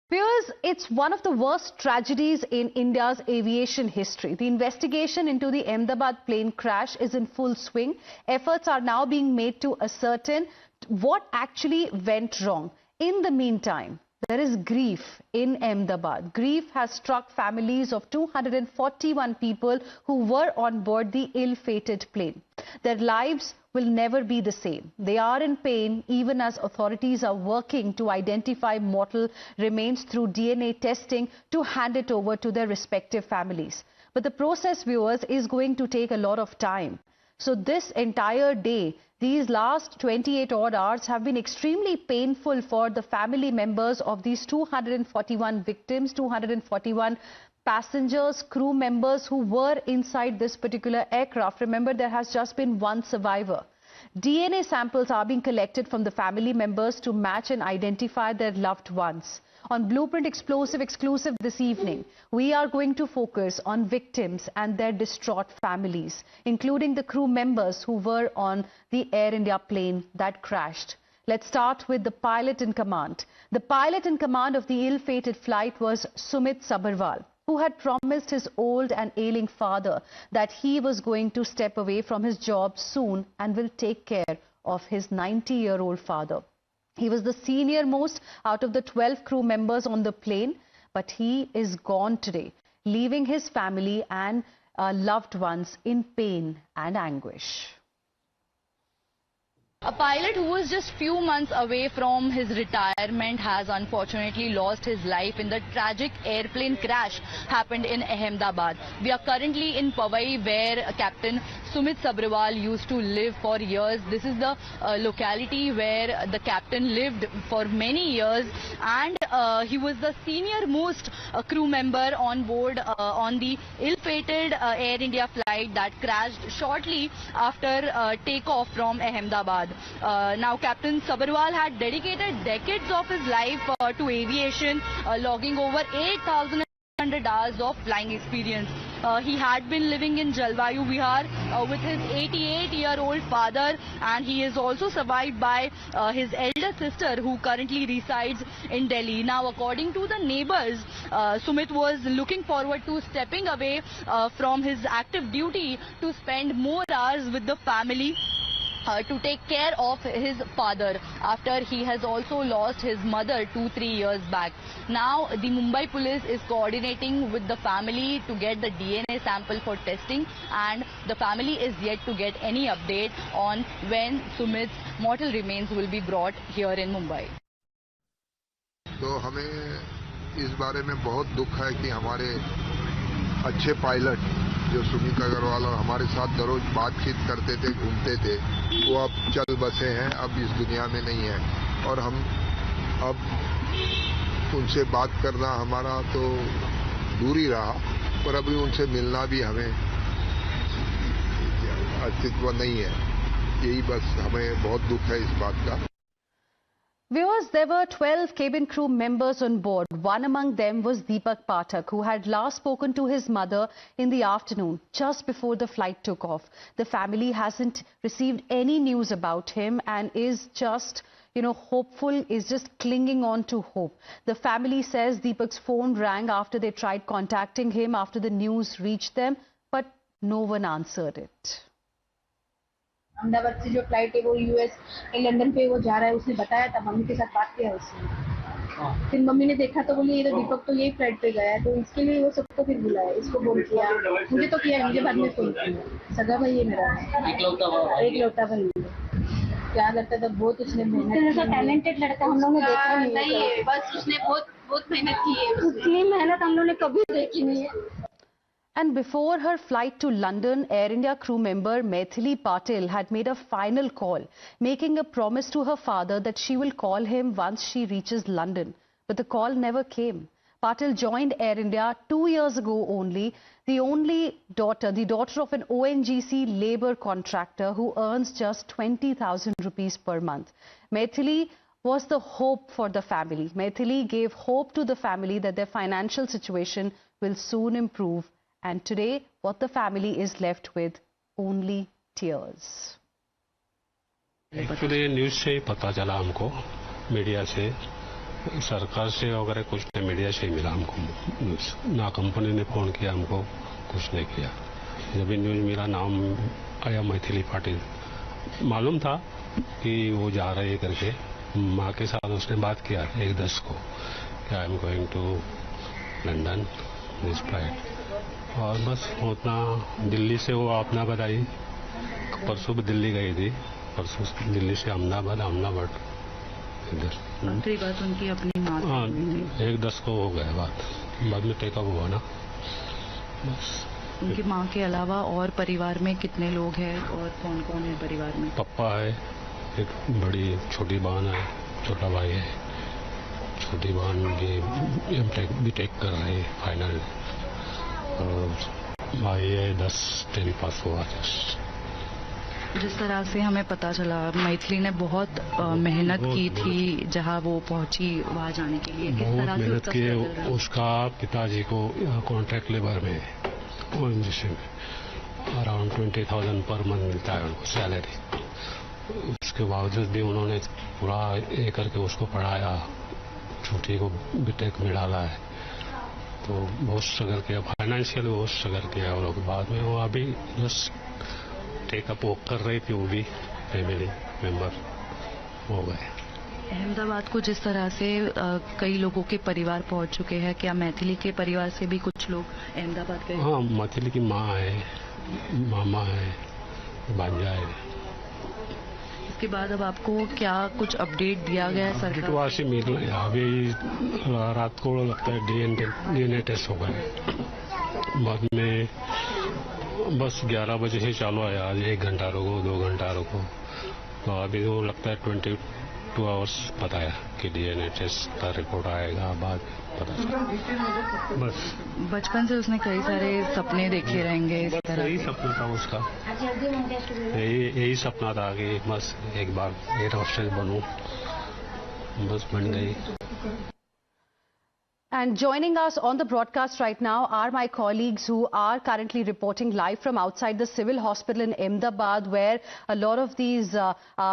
Viewers, it's one of the worst tragedies in India's aviation history. The investigation into the Ahmedabad plane crash is in full swing. Efforts are now being made to ascertain what actually went wrong. In the meantime, there is grief in Ahmedabad. Grief has struck families of 241 people who were on board the ill-fated plane. Their lives will never be the same. They are in pain even as authorities are working to identify mortal remains through DNA testing to hand it over to their respective families. But the process, viewers, is going to take a lot of time. So this entire day, these last 28 odd hours have been extremely painful for the family members of these 241 victims, 241 passengers, crew members who were inside this particular aircraft. Remember, there has just been one survivor. DNA samples are being collected from the family members to match and identify their loved ones. On Blueprint Explosive Exclusive this evening, we are going to focus on victims and their distraught families, including the crew members who were on the Air India plane that crashed. Let's start with the pilot in command. The pilot in command of the ill-fated flight was Sumit Sabharwal, who had promised his old and ailing father that he was going to step away from his job soon and will take care of his 90-year-old father. He was the senior most out of the 12 crew members on the plane, but he is gone today, leaving his family and loved ones in pain and anguish. A pilot who was just few months away from his retirement has unfortunately lost his life in the tragic airplane crash happened in Ahmedabad. We are currently in Powai, where Captain Sumit Sabharwal used to live for years. This is the locality where the captain lived for many years, and he was the senior most crew member on board on the ill-fated Air India flight that crashed shortly after takeoff from Ahmedabad. Now, Captain Sabharwal had dedicated decades of his life to aviation, logging over 8,100 hours of flying experience. He had been living in Jalvayu Vihar with his 88-year-old father, and he is also survived by his elder sister, who currently resides in Delhi. Now, according to the neighbors, Sumit was looking forward to stepping away from his active duty to spend more hours with the family, to take care of his father, after he has also lost his mother 2-3 years back. Now the Mumbai police is coordinating with the family to get the DNA sample for testing, and the family is yet to get any update on when Sumit's mortal remains will be brought here in Mumbai. तो हमें इस बारे में बहुत दुख है कि हमारे अच्छे पायलट जो सुमित अग्रवाल और हमारे साथ रोज बातचीत करते थे, घूमते थे, वो अब चल बसे हैं, अब इस दुनिया में नहीं है। और हम अब उनसे बात करना हमारा तो दूर ही रहा, पर अभी उनसे मिलना भी हमें अस्तित्व नहीं है। यही बस हमें बहुत दुख है इस बात का। Viewers, there were 12 cabin crew members on board. One among them was Deepak Pathak, who had last spoken to his mother in the afternoon, just before the flight took off. The family hasn't received any news about him and is just, hopeful, is just clinging on to hope. The family says Deepak's phone rang after they tried contacting him after the news reached them, but no one answered it. Ahmedabad से जो flight है वो US London पे वो जा रहा है, उसने बताया था, मम्मी के साथ बात किया उसने। फिर मम्मी ने देखा तो बोली ये तो दीपक तो यही फ्लाइट पे गया है, तो इसके लिए वो सबको फिर बुलाया, इसको फोन किया, मुझे तो किया, मुझे बाद में फोन किया। सगा भाई है मेरा, एक लौटा भाई। क्या लगता था, बहुत उसने मेहनत, टैलेंटेड लड़का हम लोगों ने देखा नहीं है, बस उसने बहुत मेहनत की है, उतनी मेहनत हम लोगों ने कभी देखी नहीं है। And before her flight to London, Air India crew member Maithili Patil had made a final call, making a promise to her father that she will call him once she reaches London. But the call never came. Patil joined Air India 2 years ago only, the daughter of an ONGC labour contractor who earns just 20,000 rupees per month. Maithili was the hope for the family. Maithili gave hope to the family that their financial situation will soon improve. And today, what the family is left with, only tears. Actually news से ही पता चला हमको, media से, सरकार से वगैरह कुछ नहीं, मीडिया से ही मिला हमको, ना कंपनी ने फोन किया हमको, कुछ नहीं किया। जब भी न्यूज मिला नाम आया मैथिली पाटिल, मालूम था कि वो जा रहे हैं करके। माँ के साथ उसने बात किया 1-10 को कि I am going to London this flight, और बस उतना। दिल्ली से वो अपना बताई, परसों भी दिल्ली गई थी, परसों दिल्ली से अहमदाबाद इधर। आखिरी बात उनकी अपनी माँ से। हाँ, 1-10 को हो गया बात, बाद में टेकअप हुआ ना बस। उनकी माँ के अलावा और परिवार में कितने लोग हैं और कौन कौन है परिवार में? पप्पा है, एक बड़ी छोटी बहन है, छोटा भाई है, छोटी बहन भी बीटेक कर रही है फाइनल, और भाई है 10th पास हुआ। जिस तरह से हमें पता चला मैथिली ने बहुत मेहनत की थी जहां वो पहुंची वहां जाने के लिए, किस तरह से मेहनत उसका की। struggle रहा? उसका पिताजी को कॉन्ट्रैक्ट लेबर में ONGC में अराउंड 20,000 पर मंथ मिलता है उनको सैलरी। उसके बावजूद भी उन्होंने पूरा ये करके उसको पढ़ाया, छोटी को बीटेक में डाला है, तो बहुत स्ट्रगल किया, फाइनेंशियल बहुत स्ट्रगल किया। और बाद में वो अभी बस टेकअप वो कर रही थी, वो भी फैमिली मेंबर हो गए। अहमदाबाद को जिस तरह से कई लोगों के परिवार पहुंच चुके हैं, क्या मैथिली के परिवार से भी कुछ लोग अहमदाबाद गए? हाँ, मैथिली की माँ है, मामा है, भांजा है। इसके बाद अब आपको क्या कुछ अपडेट दिया गया है सरकार? वहाँ से मिल रहे हैं। अभी रात को लगता है DNA टेस्ट होगा, बाद में बस 11 बजे से चालू है। आज 1 घंटा रुको, 2 घंटा रुको, तो अभी वो लगता है 22 आवर्स पता है कि DNA टेस्ट का रिपोर्ट आएगा, बाद पता चला। बस बचपन से उसने कई सारे सपने देखे रहेंगे इस तरह। यही सपना था उसका, यही सपना था कि बस एक बार एयर होस्टेस बनूं, बस बन गई। And joining us on the broadcast right now are my colleagues who are currently reporting live from outside the civil hospital in Ahmedabad, where a lot of these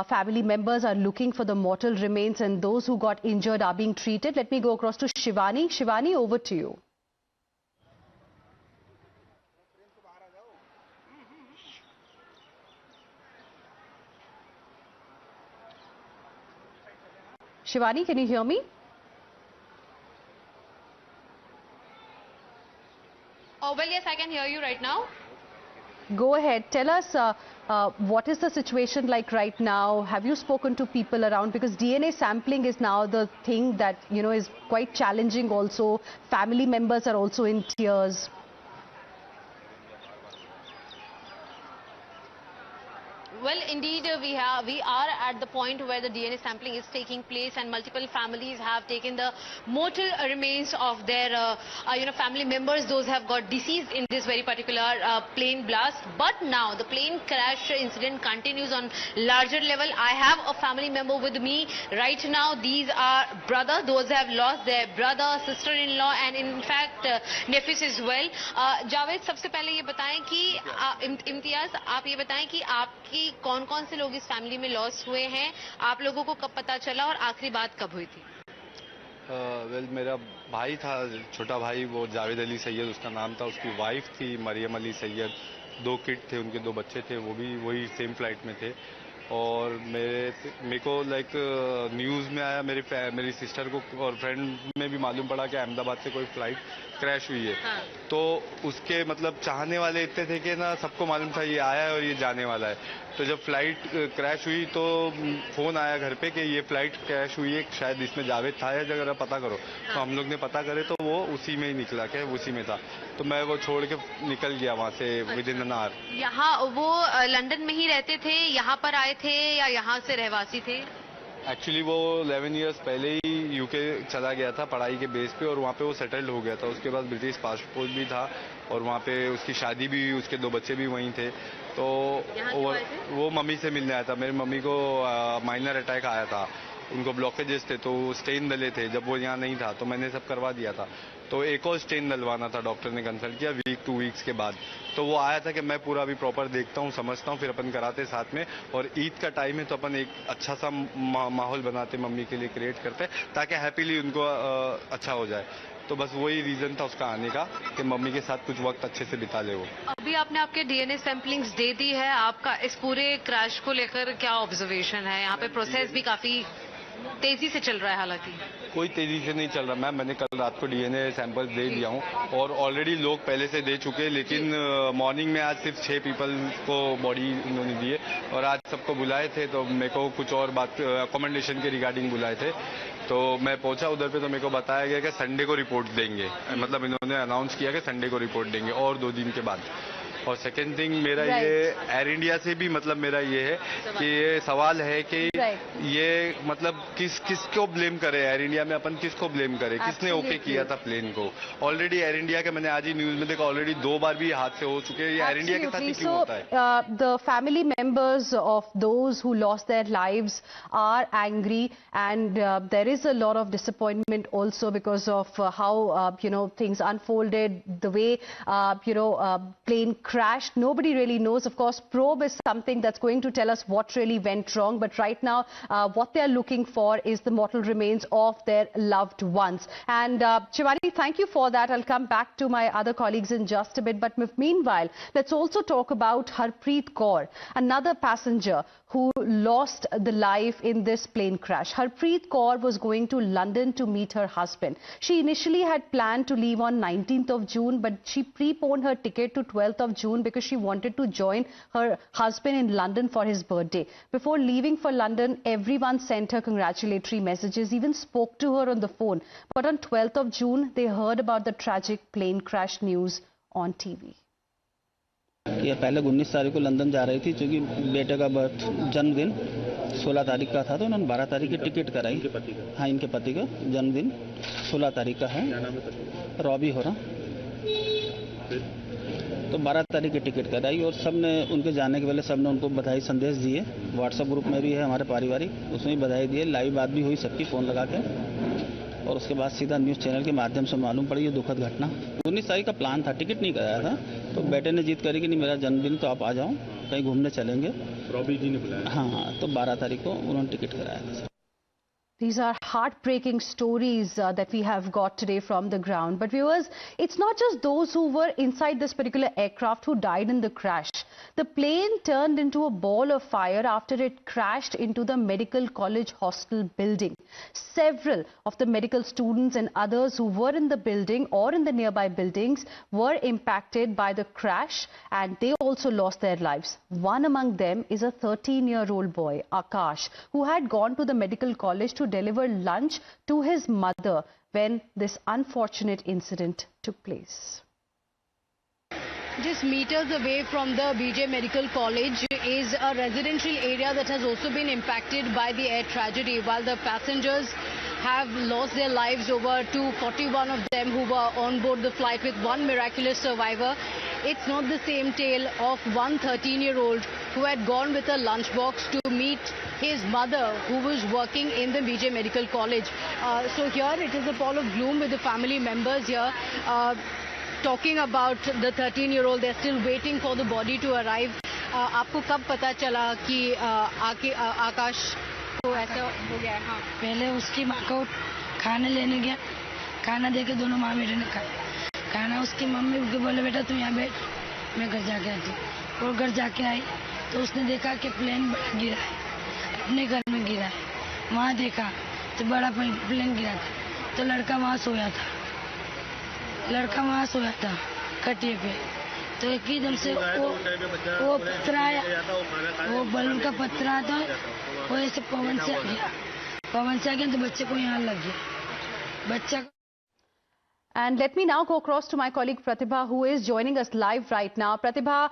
family members are looking for the mortal remains, and those who got injured are being treated. Let me go across to Shivani. Shivani, over to you. Shivani, can you hear me? Oh, well, yes, I can hear you right now. Go ahead. Tell us what is the situation like right now? Have you spoken to people around? Because DNA sampling is now the thing that, you know, is quite challenging also. Family members are also in tears. Well, indeed, we are at the point where the DNA sampling is taking place, and multiple families have taken the mortal remains of their, family members. Those have got deceased in this very particular plane blast. But now the plane crash incident continues on larger level. I have a family member with me right now. These are brothers. Those have lost their brother, sister-in-law, and in fact nephews as well. Javed, सबसे पहले ये बताएं कि इम्तियाज, आप ये बताएं कि आपकी कौन-कौन से लोग इस फैमिली में लॉस हुए हैं, आप लोगों को कब पता चला और आखिरी बात कब हुई थी? वेल, मेरा भाई था, छोटा भाई, वो जावेद अली सैयद उसका नाम था, उसकी वाइफ थी मरियम अली सैयद, 2 किड थे, उनके 2 बच्चे थे, वो भी वही सेम फ्लाइट में थे। और मेरे को लाइक न्यूज़ में आया, मेरी सिस्टर को और फ्रेंड में भी मालूम पड़ा कि अहमदाबाद से कोई फ्लाइट क्रैश हुई है। हाँ। तो उसके मतलब चाहने वाले इतने थे कि ना, सबको मालूम था ये आया है और ये जाने वाला है। तो जब फ्लाइट क्रैश हुई तो फ़ोन आया घर पे कि ये फ्लाइट क्रैश हुई है, शायद इसमें जावेद था, या जरा पता करो। तो हम लोग ने पता करे तो वो उसी में ही निकला, क्या उसी में था। तो मैं वो छोड़ के निकल गया वहाँ से विदिन एन आवर। यहाँ वो लंदन में ही रहते थे, यहाँ पर आए थे या यहाँ से रहवासी थे? एक्चुअली वो 11 इयर्स पहले ही यूके चला गया था पढ़ाई के बेस पे, और वहाँ पे वो सेटल्ड हो गया था। उसके बाद ब्रिटिश पासपोर्ट भी था, और वहाँ पे उसकी शादी भी हुई, उसके 2 बच्चे भी वहीं थे। तो वो मम्मी से मिलने आया था। मेरी मम्मी को माइनर अटैक आया था, उनको ब्लॉकेजेस थे, तो स्टेन डले थे। जब वो यहाँ नहीं था तो मैंने सब करवा दिया था। तो एक और स्टेन डलवाना था, डॉक्टर ने कंसल्ट किया 2 वीक्स के बाद। तो वो आया था कि मैं पूरा अभी प्रॉपर देखता हूँ, समझता हूँ, फिर अपन कराते साथ में। और ईद का टाइम है तो अपन एक अच्छा सा माहौल बनाते मम्मी के लिए, क्रिएट करते ताकि हैप्पीली उनको अच्छा हो जाए। तो बस वही रीजन था उसका आने का कि मम्मी के साथ कुछ वक्त अच्छे से बिता ले वो। अभी आपने आपके डीएनए सैंपलिंग्स दे दी है, आपका इस पूरे क्रैश को लेकर क्या ऑब्जर्वेशन है? यहाँ पे प्रोसेस भी काफी तेजी से चल रहा है। हालांकि कोई तेजी से नहीं चल रहा मैम, मैंने कल रात को डीएनए सैंपल दे दिया हूँ और ऑलरेडी लोग पहले से दे चुके हैं, लेकिन मॉर्निंग में आज सिर्फ 6 पीपल को बॉडी उन्होंने दी है और आज सबको बुलाए थे। तो मेरे को कुछ और बात अकोमोडेशन के रिगार्डिंग बुलाए थे, तो मैं पहुंचा उधर पे तो मेरे को बताया गया कि संडे को रिपोर्ट देंगे, मतलब इन्होंने अनाउंस किया कि संडे को रिपोर्ट देंगे और 2 दिन के बाद। और सेकंड थिंग मेरा ये एयर इंडिया से भी मतलब मेरा ये है कि ये सवाल है कि ये मतलब किसको ब्लेम करे, एयर इंडिया में अपन किसको ब्लेम करें, किसने ओके किया था प्लेन को? ऑलरेडी एयर इंडिया के मैंने आज ही न्यूज में देखा ऑलरेडी 2 बार भी हादसे हो चुके हैं, ये एयर इंडिया के साथ ही क्यों होता है? The family members of those who lost their lives are angry, and there is a lot of disappointment also because of how things unfolded, the way plane crashed. Nobody really knows. Of course, probe is something that's going to tell us what really went wrong. But right now, what they are looking for is the mortal remains of their loved ones. And Shivani, thank you for that. I'll come back to my other colleagues in just a bit. But meanwhile, let's also talk about Harpreet Kaur, another passenger who lost the life in this plane crash. Harpreet Kaur was going to London to meet her husband. She initially had planned to leave on 19th of June, but she preponed her ticket to 12th of June because she wanted to join her husband in London for his birthday. Before leaving for London, everyone sent her congratulatory messages, even spoke to her on the phone. But on 12th of June, they heard about the tragic plane crash news on TV. ये पहले 19 तारीख को London जा रही थी, क्योंकि बेटे का जन्मदिन 16 तारीख का था, तो उन्होंने 12 तारीख की टिकट कराई। हाँ, इनके पति का जन्मदिन 16 तारीख का है, रॉबी हो रहा, तो 12 तारीख की टिकट कराई और सब ने उनके जाने के पहले सब ने उनको बधाई संदेश दिए। व्हाट्सएप ग्रुप में भी है हमारे पारिवारिक, उसमें भी बधाई दिए, लाइव बात भी हुई सबकी फ़ोन लगा के, और उसके बाद सीधा न्यूज़ चैनल के माध्यम से मालूम पड़ी ये दुखद घटना। 19 तारीख का प्लान था, टिकट नहीं कराया था, तो बेटे ने जीत करी कि नहीं मेरा जन्मदिन तो आप आ जाओ, कहीं घूमने चलेंगे। रॉबी जी ने बुलाया। हाँ, तो 12 तारीख को उन्होंने टिकट कराया था। These are heartbreaking stories that we have got today from the ground. But viewers, it's not just those who were inside this particular aircraft who died in the crash. The plane turned into a ball of fire after it crashed into the Medical College hostel building. Several of the medical students and others who were in the building or in the nearby buildings were impacted by the crash, and they also lost their lives. One among them is a 13-year-old boy, Akash, who had gone to the medical college to deliver lunch to his mother when this unfortunate incident took place. Just meters away from the BJ Medical College is a residential area that has also been impacted by the air tragedy. While the passengers have lost their lives, over 241 of them who were on board the flight, with one miraculous survivor. It's not the same tale of one 13-year-old who had gone with a lunchbox to meet his mother, who was working in the BJ Medical College. So here it is a pall of gloom with the family members here. Talking about the 13-year-old, they're still waiting for the body to arrive. आपको कब पता चला कि आकाश को ऐसा हो गया? हाँ, पहले उसकी माँ को खाना लेने गया, खाना देके दोनों माँ बेटे ने खाया। खाना उसकी मम्मी को बोले बेटा तू यहाँ बैठ, मैं घर जाके आती। और घर जाके आई तो उसने देखा कि प्लेन गिरा है, अपने घर में गिरा है। वहाँ देखा तो बड़ा प्लेन गिरा था, तो लड़का वहाँ सोया था, खटिए पे। तो एकदम से वो पत्थर आया, वो बलून का पत्थर आया था, वो ऐसे पवन से आ गया तो बच्चे को यहाँ लग गया। बच्चा। And let me now go across to my colleague Pratibha, who is joining us live right now. Pratibha,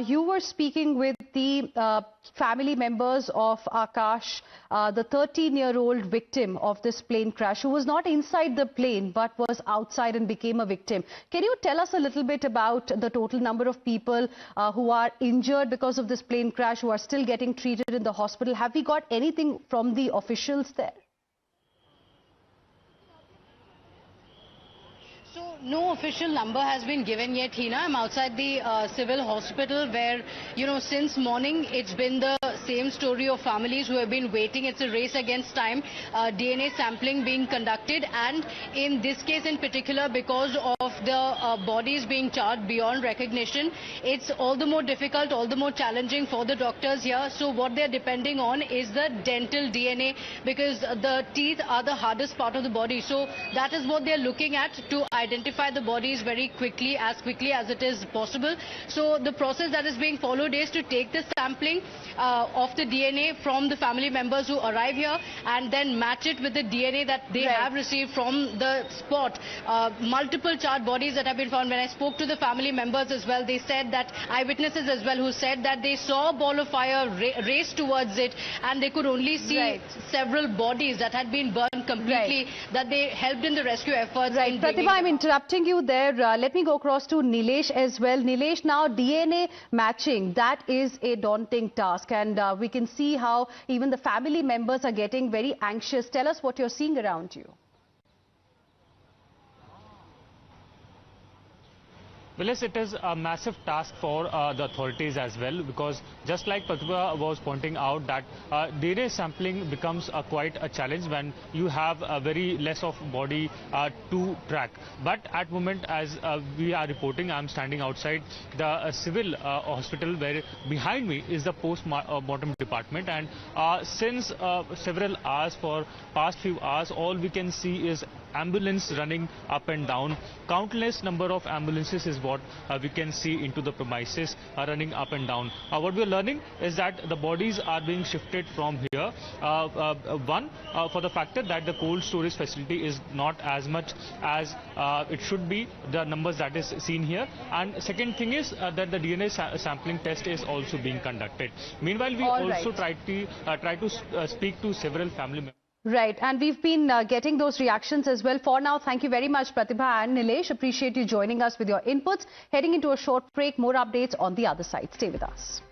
you were speaking with the family members of Akash, the 13-year-old victim of this plane crash, who was not inside the plane but was outside and became a victim. Can you tell us a little bit about the total number of people who are injured because of this plane crash, who are still getting treated in the hospital? Have we got anything from the officials there? So no official number has been given yet, Hina. I'm outside the civil hospital where, since morning it's been the same story of families who have been waiting. It's a race against time. DNA sampling being conducted, and in this case in particular, because of the bodies being charred beyond recognition, it's all the more difficult, all the more challenging for the doctors here. So what they're depending on is the dental DNA, because the teeth are the hardest part of the body. So that is what they're looking at, to identify the bodies very quickly as it is possible. So the process that is being followed is to take the sampling of the DNA from the family members who arrive here and then match it with the DNA that they have received from the spot. Multiple charred bodies that have been found. When I spoke to the family members as well, they said that, eyewitnesses as well, who said that they saw a ball of fire race towards it, and they could only see several bodies that had been burned completely, that they helped in the rescue efforts. Pratibha, I'm interrupting you there. Let me go across to Nilesh as well. Nilesh, now DNA matching, that is a daunting task, and we can see how even the family members are getting very anxious. Tell us what you're seeing around you. Well, yes, it is a massive task for the authorities as well, because just like Pratibha was pointing out, that DNA sampling becomes quite a challenge when you have a very less of body to track. But at moment, as we are reporting, I'm standing outside the civil hospital, where behind me is the post-mortem department, and since several hours, for past few hours, all we can see is ambulance running up and down. Countless number of ambulances is what we can see into the premises running up and down. What we are learning is that the bodies are being shifted from here. One, for the factor that the cold storage facility is not as much as it should be, the numbers that is seen here. And second thing is that the DNA sampling test is also being conducted. Meanwhile, we also try to speak to several family members. Right, and we've been getting those reactions as well. For now, thank you very much, Pratibha and Nilesh. Appreciate you joining us with your inputs. Heading into a short break, more updates on the other side. Stay with us.